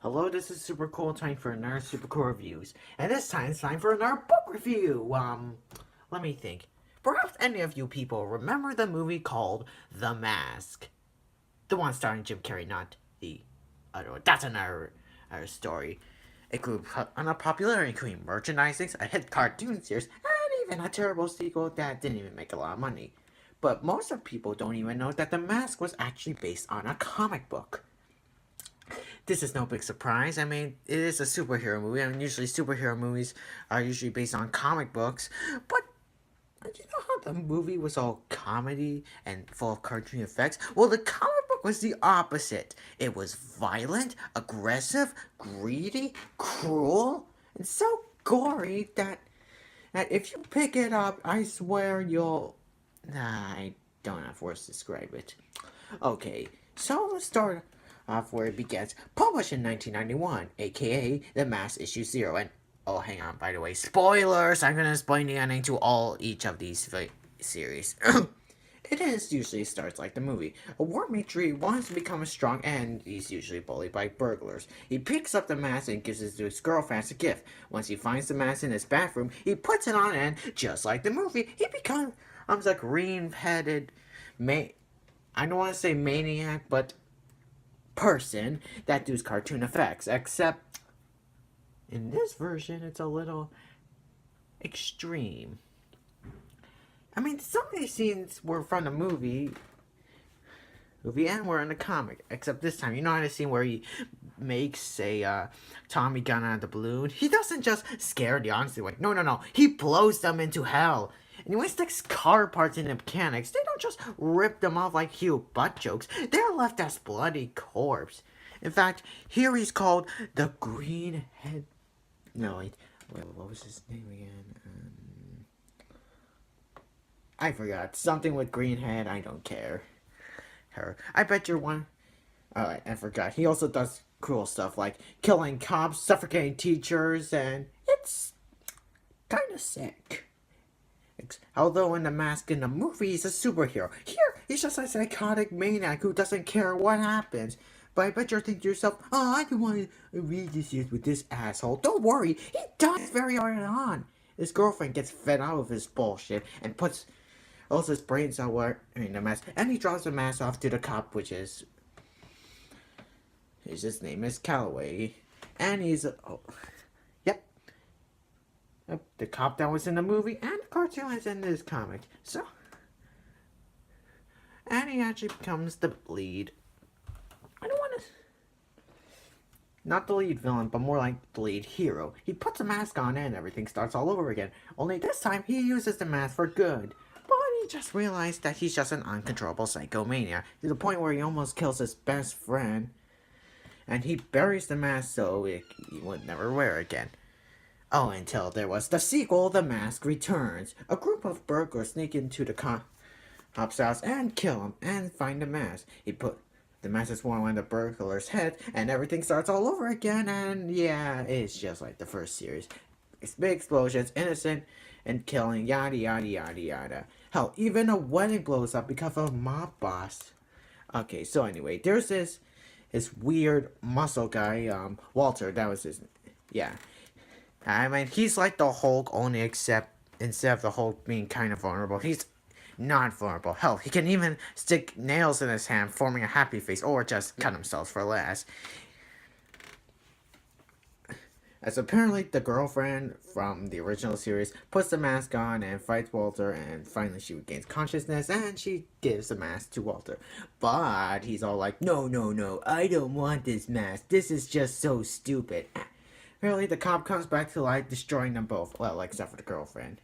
Hello, this is Super Cool, time for another Super Cool Reviews. And this time it's time for another book review. Let me think. Perhaps any of you people remember the movie called The Mask. The one starring Jim Carrey, not the other one. That's another story. It grew on a popularity, including merchandising, a hit cartoon series, and even a terrible sequel that didn't even make a lot of money. But most of people don't even know that The Mask was actually based on a comic book. This is no big surprise. I mean, it is a superhero movie. I mean, usually superhero movies are usually based on comic books, but you know how the movie was all comedy and full of cartoon effects? Well, the comic book was the opposite. It was violent, aggressive, greedy, cruel, and so gory that if you pick it up, I swear you'll. Nah, I don't have words to describe it. Okay, so let's start off where it begins. Published in 1991, aka The Mask Issue Zero. And oh, hang on, by the way, spoilers! I'm gonna explain the ending to each of these series. It is usually starts like the movie. A war matri wants to become strong and he's usually bullied by burglars. He picks up the mask and gives it to his girlfriend as a gift. Once he finds the mask in his bathroom, he puts it on and, just like the movie, he becomes a green-headed I don't want to say maniac, but person that does cartoon effects. Except in this version, it's a little extreme. I mean, some of these scenes were from the movie and were in the comic. Except this time, you know how the scene where he makes a Tommy gun out of the balloon? He doesn't just scare the audience away. No, no, no. He blows them into hell. And when he sticks car parts in the mechanics, they don't just rip them off like cute butt jokes. They're left as bloody corpse. In fact, here he's called the Green Head. No, wait, what was his name again? I forgot. Something with green head. I don't care. Her. I bet you're one. Alright, I forgot. He also does cruel stuff like killing cops, suffocating teachers, and it's kind of sick. Although in The Mask in the movie, he's a superhero. Here, he's just a psychotic maniac who doesn't care what happens. But I bet you're thinking to yourself, oh, I don't want to read this yet with this asshole. Don't worry, he dies very early on. His girlfriend gets fed out of his bullshit and puts all his brains out where in the mask, and he drops the mask off to the cop, which is his name is Calloway, and he's yep, the cop that was in the movie and the cartoon is in this comic. So, and he actually becomes the lead. I don't want to. Not the lead villain, but more like the lead hero. He puts a mask on and everything starts all over again. Only this time he uses the mask for good. But he just realized that he's just an uncontrollable psychomania to the point where he almost kills his best friend. And he buries the mask so he would never wear it again. Oh, until there was the sequel, The Mask Returns. A group of burglars sneak into the cop's house and kill him and find the mask. He put the mask is worn on the burglar's head and everything starts all over again, and yeah, it's just like the first series. It's big explosions, innocent and killing, yada yada yada yada. Hell, even a wedding blows up because of a mob boss. Okay, so anyway, there's this weird muscle guy, Walter, that was his, yeah. I mean, he's like the Hulk, only except instead of the Hulk being kind of vulnerable, he's not vulnerable. Hell, he can even stick nails in his hand, forming a happy face, or just cut himself for less. As apparently the girlfriend from the original series puts the mask on and fights Walter, and finally she regains consciousness and she gives the mask to Walter. But he's all like, no, no, no, I don't want this mask. This is just so stupid. Apparently the cop comes back to life, destroying them both. Well, except for the girlfriend.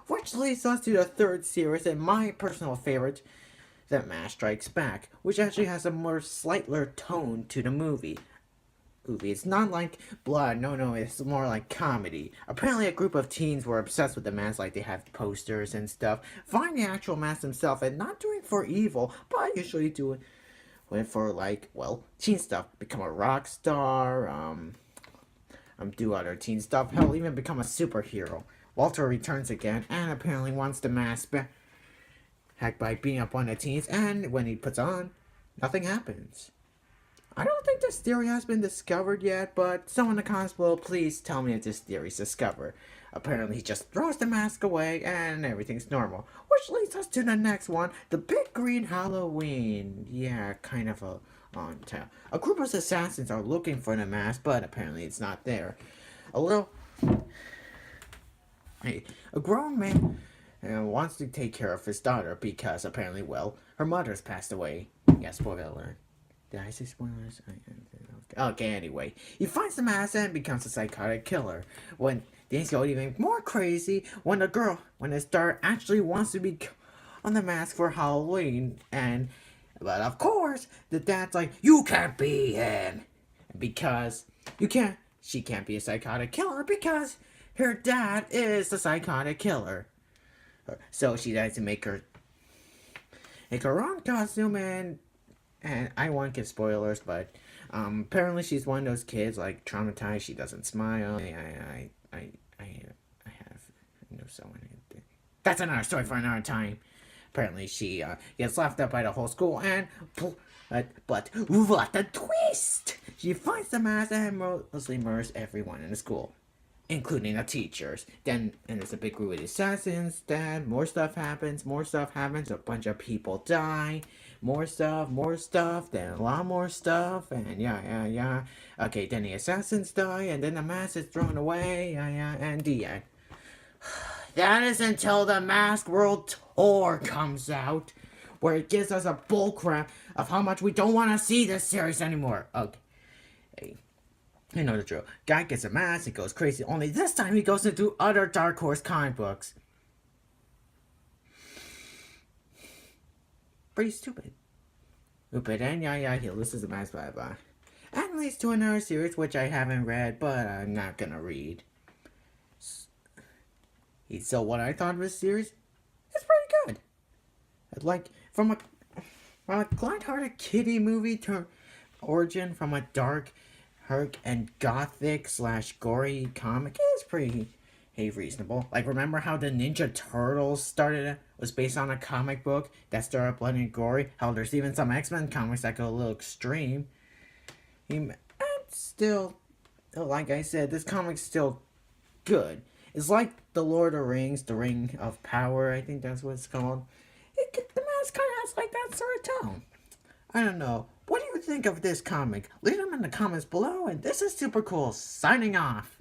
Which leads us to the third series and my personal favorite, The Mask Strikes Back, which actually has a more slightly tone to the movie. It's not like blood, no, it's more like comedy. Apparently a group of teens were obsessed with the mask, like they have posters and stuff, find the actual mask themselves and not doing for evil, but usually doing it for like, well, teen stuff. Become a rock star, do other teen stuff, hell, even become a superhero. Walter returns again and apparently wants the mask back by beating up one of the teens, and when he puts on, nothing happens. I don't think this theory has been discovered yet, but someone in the comments below, please tell me if this theory is discovered. Apparently, he just throws the mask away and everything's normal. Which leads us to the next one, the Big Green Halloween. Yeah, kind of a on tale. A group of assassins are looking for the mask, but apparently it's not there. A little... Hey, a grown man wants to take care of his daughter because apparently, well, her mother's passed away. Yeah, spoiler alert. Did I say spoilers? Okay, anyway. He finds the mask and becomes a psychotic killer. When things go even more crazy, when his daughter actually wants to be on the mask for Halloween. But of course, the dad's like, you can't be him. Because she can't be a psychotic killer because her dad is the psychotic killer. So she decides to make her own costume and I won't give spoilers, but apparently she's one of those kids like traumatized. She doesn't smile. I know someone. That's another story for another time. Apparently she gets laughed at by the whole school, but what a twist! She finds the mask and mostly murders everyone in the school, including the teachers. Then, and there's a big group of assassins. Then more stuff happens. A bunch of people die. More stuff, then a lot more stuff, and yeah. Okay, then the assassins die, and then the mask is thrown away, and the end. That is until the Mask World Tour comes out, where it gives us a bullcrap of how much we don't want to see this series anymore. Okay. You know the drill. Guy gets a mask, he goes crazy, only this time he goes into other Dark Horse comic books. Pretty stupid. And he loses the mask, bye. And leads to another series which I haven't read, but I'm not gonna read. So what I thought of this series, it's pretty good. Like, from a lighthearted kiddie movie to origin from a dark and gothic / gory comic is pretty reasonable. Like, remember how the Ninja Turtles was based on a comic book that started bloody and gory? How there's even some X-Men comics that go a little extreme. And still, like I said, this comic's still good. It's like the Lord of the Rings, the Ring of Power, I think that's what it's called. The mask kind of has like that sort of tone. I don't know. What do you think of this comic? Leave them in the comments below, and this is Super Cool, signing off.